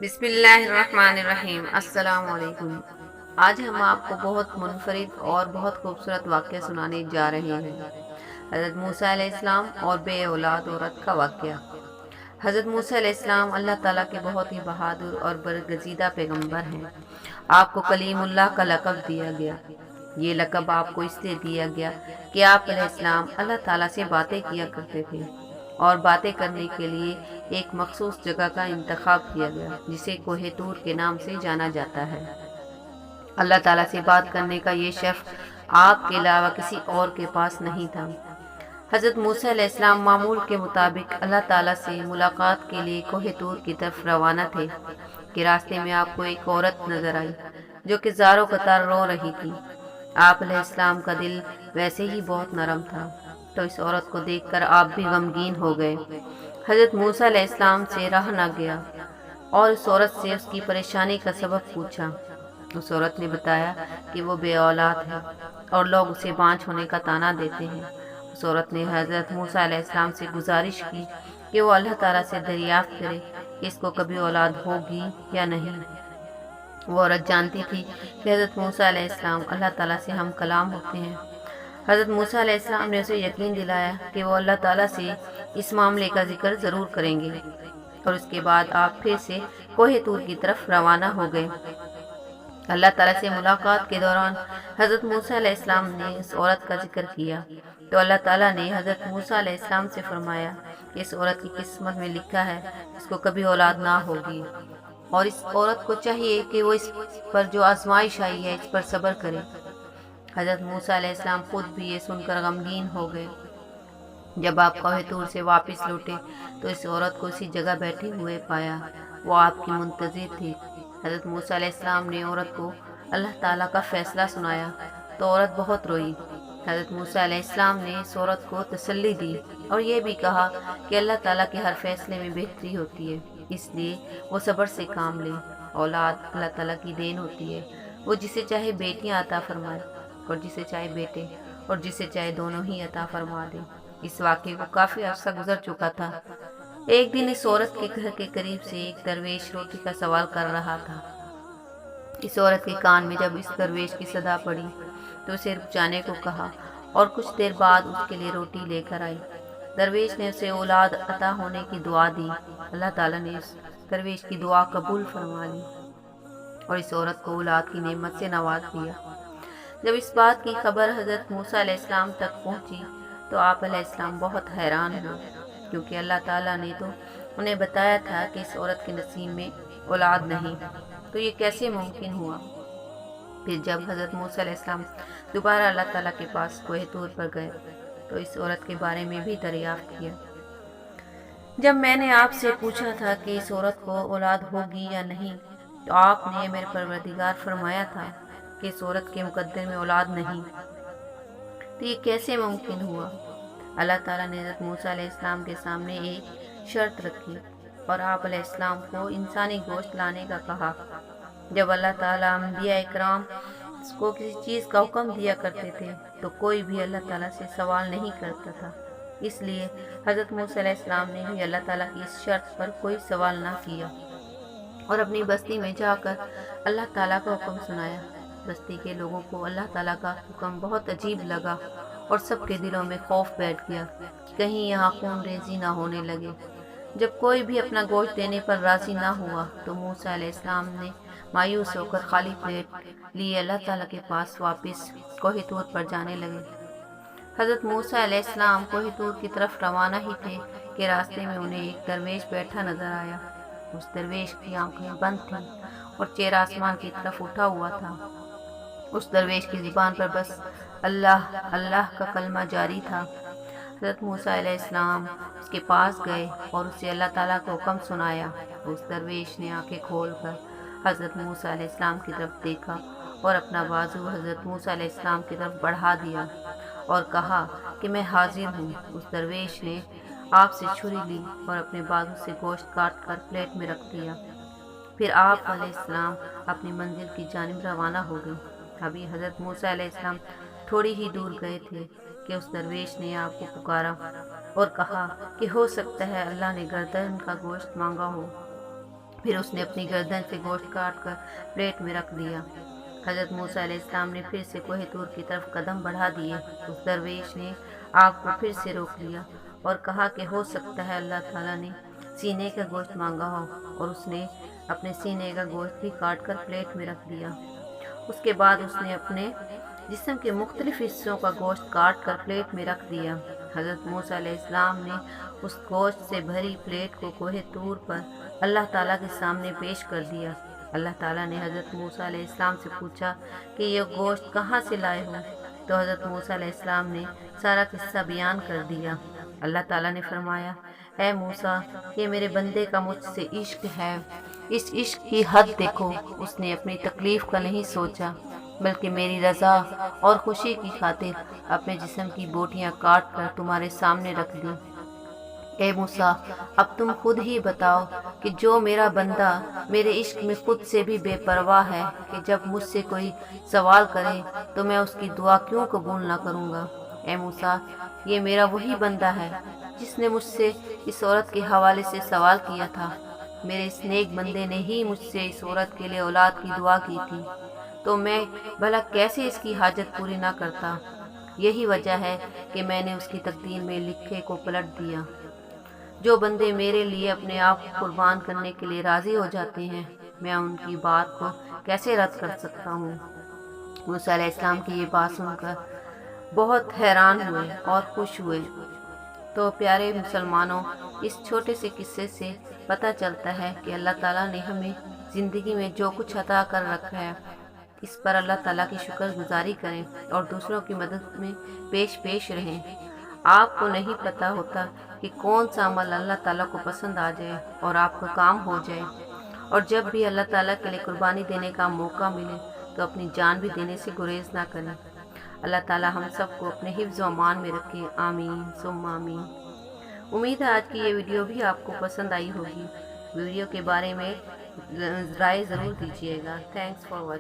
بسم اللہ الرحمن الرحیم۔ السلام علیکم۔ آج ہم آپ کو بہت منفرد اور بہت خوبصورت واقعہ سنانے جا رہے ہیں۔ حضرت موسیٰ علیہ السلام اور بے اولاد عورت کا واقعہ۔ حضرت موسیٰ علیہ السلام اللہ تعالیٰ کے بہت ہی بہادر اور برگزیدہ پیغمبر ہیں۔ آپ کو کلیم اللہ کا لقب دیا گیا۔ یہ لقب آپ کو اس لیے دیا گیا کہ آپ علیہ السلام اللہ تعالیٰ سے باتیں کیا کرتے تھے اور باتیں کرنے کے لیے ایک مخصوص جگہ کا انتخاب کیا گیا جسے کوہ طور کے نام سے جانا جاتا ہے۔ اللہ تعالیٰ سے بات کرنے کا یہ شرف آپ کے علاوہ کسی اور کے پاس نہیں تھا۔ حضرت موسیٰ علیہ السلام معمول کے مطابق اللہ تعالیٰ سے ملاقات کے لیے کوہ طور کی طرف روانہ تھے کہ راستے میں آپ کو ایک عورت نظر آئی جو کہ زاروں قطار رو رہی تھی۔ آپ علیہ السلام کا دل ویسے ہی بہت نرم تھا، تو اس عورت کو دیکھ کر آپ بھی غمگین ہو گئے۔ حضرت موسیٰ علیہ السلام سے رہا نہ گیا اور اس عورت سے اس کی پریشانی کا سبب پوچھا۔ اس عورت نے بتایا کہ وہ بے اولاد ہے اور لوگ اسے بانجھ ہونے کا طعنہ دیتے ہیں۔ اس عورت نے حضرت موسیٰ علیہ السلام سے گزارش کی کہ وہ اللہ تعالیٰ سے دریافت کرے کہ اس کو کبھی اولاد ہوگی یا نہیں۔ وہ عورت جانتی تھی کہ حضرت موسیٰ علیہ السلام اللہ تعالیٰ سے ہم کلام ہوتے ہیں۔ حضرت موسیٰ علیہ السلام نے اسے یقین دلایا کہ وہ اللہ تعالیٰ سے اس معاملے کا ذکر ضرور کریں گے، اور اس کے بعد آپ پھر سے کوہ طور کی طرف روانہ ہو گئے۔ اللہ تعالیٰ سے ملاقات کے دوران حضرت موسیٰ علیہ السلام نے اس عورت کا ذکر کیا تو اللہ تعالیٰ نے حضرت موسیٰ علیہ السلام سے فرمایا کہ اس عورت کی قسمت میں لکھا ہے اس کو کبھی اولاد نہ ہوگی، اور اس عورت کو چاہیے کہ وہ اس پر جو آزمائش آئی ہے اس پر صبر کرے۔ حضرت موسیٰ علیہ السلام خود بھی یہ سن کر غمگین ہو گئے۔ جب آپ کوہ طور سے واپس لوٹے تو اس عورت کو اسی جگہ بیٹھے ہوئے پایا۔ وہ آپ کی منتظر تھی۔ حضرت موسیٰ علیہ السلام نے عورت کو اللہ تعالیٰ کا فیصلہ سنایا تو عورت بہت روئی۔ حضرت موسیٰ علیہ السلام نے اس عورت کو تسلی دی اور یہ بھی کہا کہ اللہ تعالیٰ کے ہر فیصلے میں بہتری ہوتی ہے، اس لیے وہ صبر سے کام لے۔ اولاد اللہ تعالیٰ کی دین ہوتی ہے، وہ جسے چاہے بیٹیاں عطا فرمائے اور جسے چاہے بیٹے، اور جسے چاہے دونوں ہی عطا فرما دے۔ اس واقعے کو کافی عرصہ گزر چکا تھا۔ ایک دن اس عورت کے گھر کے قریب سے ایک درویش روٹی کا سوال کر رہا تھا۔ اس عورت کے کان میں جب اس درویش کی صدا پڑی تو اسے رک جانے کو کہا اور کچھ دیر بعد اس کے لیے روٹی لے کر آئی۔ درویش نے اسے اولاد عطا ہونے کی دعا دی۔ اللہ تعالیٰ نے اس درویش کی دعا قبول فرما لی اور اس عورت کو اولاد کی نعمت سے نواز دیا۔ جب اس بات کی خبر حضرت موسیٰ علیہ السلام تک پہنچی تو آپ علیہ السلام بہت حیران ہوئے، کیونکہ اللہ تعالیٰ نے تو انہیں بتایا تھا کہ اس عورت کے نصیب میں اولاد نہیں، تو یہ کیسے ممکن ہوا؟ پھر جب حضرت موسیٰ علیہ السلام دوبارہ اللہ تعالیٰ کے پاس کوہ طور پر گئے تو اس عورت کے بارے میں بھی دریافت کیا۔ جب میں نے آپ سے پوچھا تھا کہ اس عورت کو اولاد ہوگی یا نہیں تو آپ نے میرے پروردگار فرمایا تھا کہ اس عورت کے مقدر میں اولاد نہیں، تو یہ کیسے ممکن ہوا؟ اللہ تعالیٰ نے حضرت موسیٰ علیہ السلام کے سامنے ایک شرط رکھی اور آپ علیہ السلام کو انسانی گوشت لانے کا کہا۔ جب اللہ تعالیٰ انبیاء اکرام کو کسی چیز کا حکم دیا کرتے تھے تو کوئی بھی اللہ تعالیٰ سے سوال نہیں کرتا تھا، اس لیے حضرت موسیٰ علیہ السلام نے بھی اللہ تعالیٰ کی اس شرط پر کوئی سوال نہ کیا اور اپنی بستی میں جا کر اللہ تعالیٰ کا حکم سنایا۔ بستی کے لوگوں کو اللہ تعالیٰ کا حکم بہت عجیب لگا اور سب کے دلوں میں خوف بیٹھ گیا کہ کہیں یہاں خون ریزی نہ ہونے لگے۔ جب کوئی بھی اپنا گوشت دینے پر راضی نہ ہوا تو موسیٰ علیہ السلام نے مایوس ہو کر خالی پیٹ لیے اللہ تعالیٰ کے پاس واپس کوہ طور پر جانے لگے۔ حضرت موسیٰ علیہ السلام کوہ طور کی طرف روانہ ہی تھے کہ راستے میں انہیں ایک درویش بیٹھا نظر آیا۔ اس درویش کی آنکھیں بند تھیں اور چہرہ آسمان کی طرف اٹھا ہوا تھا۔ اس درویش کی زبان پر بس اللہ اللہ کا کلمہ جاری تھا۔ حضرت موسیٰ علیہ السلام اس کے پاس گئے اور اسے اللہ تعالیٰ کا حکم سنایا۔ اس درویش نے آنکھیں کھول کر حضرت موسیٰ علیہ السلام کی طرف دیکھا اور اپنا بازو حضرت موسیٰ علیہ السلام کی طرف بڑھا دیا اور کہا کہ میں حاضر ہوں۔ اس درویش نے آپ سے چھری لی اور اپنے بازو سے گوشت کاٹ کر پلیٹ میں رکھ دیا۔ پھر آپ علیہ السلام اپنی منزل کی جانب روانہ ہو گئے۔ ابھی حضرت موسیٰ علیہ السلام تھوڑی ہی دور گئے تھے کہ اس درویش نے آپ کو پکارا اور کہا کہ ہو سکتا ہے اللہ نے گردن کا گوشت مانگا ہو۔ پھر اس نے اپنی گردن سے گوشت کاٹ کر پلیٹ میں رکھ دیا۔ حضرت موسیٰ علیہ السلام نے پھر سے کوہ طور کی طرف قدم بڑھا دیے۔ اس درویش نے آگ کو پھر سے روک لیا اور کہا کہ ہو سکتا ہے اللہ تعالیٰ نے سینے کا گوشت مانگا ہو، اور اس نے اپنے سینے کا گوشت بھی کاٹ کر پلیٹ میں رکھ دیا۔ اس کے بعد اس نے اپنے جسم کے مختلف حصوں کا گوشت کاٹ کر پلیٹ میں رکھ دیا۔ حضرت موسیٰ علیہ السلام نے اس گوشت سے بھری پلیٹ کو کوہ طور پر اللہ تعالیٰ کے سامنے پیش کر دیا۔ اللہ تعالیٰ نے حضرت موسیٰ علیہ السلام سے پوچھا کہ یہ گوشت کہاں سے لائے ہو؟ تو حضرت موسیٰ علیہ السلام نے سارا قصہ بیان کر دیا۔ اللہ تعالیٰ نے فرمایا، اے موسیٰ، یہ میرے بندے کا مجھ سے عشق ہے، اس عشق کی حد دیکھو۔ اس نے اپنی تکلیف کا نہیں سوچا، بلکہ میری رضا اور خوشی کی خاطر اپنے جسم کی بوٹیاں کاٹ کر تمہارے سامنے رکھ دیں۔ اے موسیٰ، اب تم خود ہی بتاؤ کہ جو میرا بندہ میرے عشق میں خود سے بھی بے پرواہ ہے، کہ جب مجھ سے کوئی سوال کرے تو میں اس کی دعا کیوں قبول نہ کروں گا؟ اے موسیٰ، یہ میرا وہی بندہ ہے جس نے مجھ سے اس عورت کے حوالے سے سوال کیا تھا۔ میرے اس نیک بندے نے ہی مجھ سے اس عورت کے لیے اولاد کی دعا کی تھی، تو میں بھلا کیسے اس کی حاجت پوری نہ کرتا؟ یہی وجہ ہے کہ میں نے اس کی تقدیر میں لکھے کو پلٹ دیا۔ جو بندے میرے لیے اپنے آپ کو قربان کرنے کے لیے راضی ہو جاتے ہیں، میں ان کی بات کو کیسے رد کر سکتا ہوں؟ موسیٰ علیہ السلام کی یہ بات سن کر بہت حیران ہوئے اور خوش ہوئے۔ تو پیارے مسلمانوں، اس چھوٹے سے قصے سے پتہ چلتا ہے کہ اللہ تعالیٰ نے ہمیں زندگی میں جو کچھ عطا کر رکھا ہے، اس پر اللہ تعالیٰ کی شکر گزاری کریں اور دوسروں کی مدد میں پیش رہیں۔ آپ کو نہیں پتہ ہوتا کہ کون سا عمل اللہ تعالیٰ کو پسند آ جائے اور آپ کو کام ہو جائے، اور جب بھی اللہ تعالیٰ کے لیے قربانی دینے کا موقع ملے تو اپنی جان بھی دینے سے گریز نہ کریں۔ اللہ تعالیٰ ہم سب کو اپنے حفظ و امان میں رکھے، آمین ثم آمین۔ امید ہے آج کی یہ ویڈیو بھی آپ کو پسند آئی ہوگی۔ ویڈیو کے بارے میں رائے ضرور دیجیے گا۔ Thanks for watching.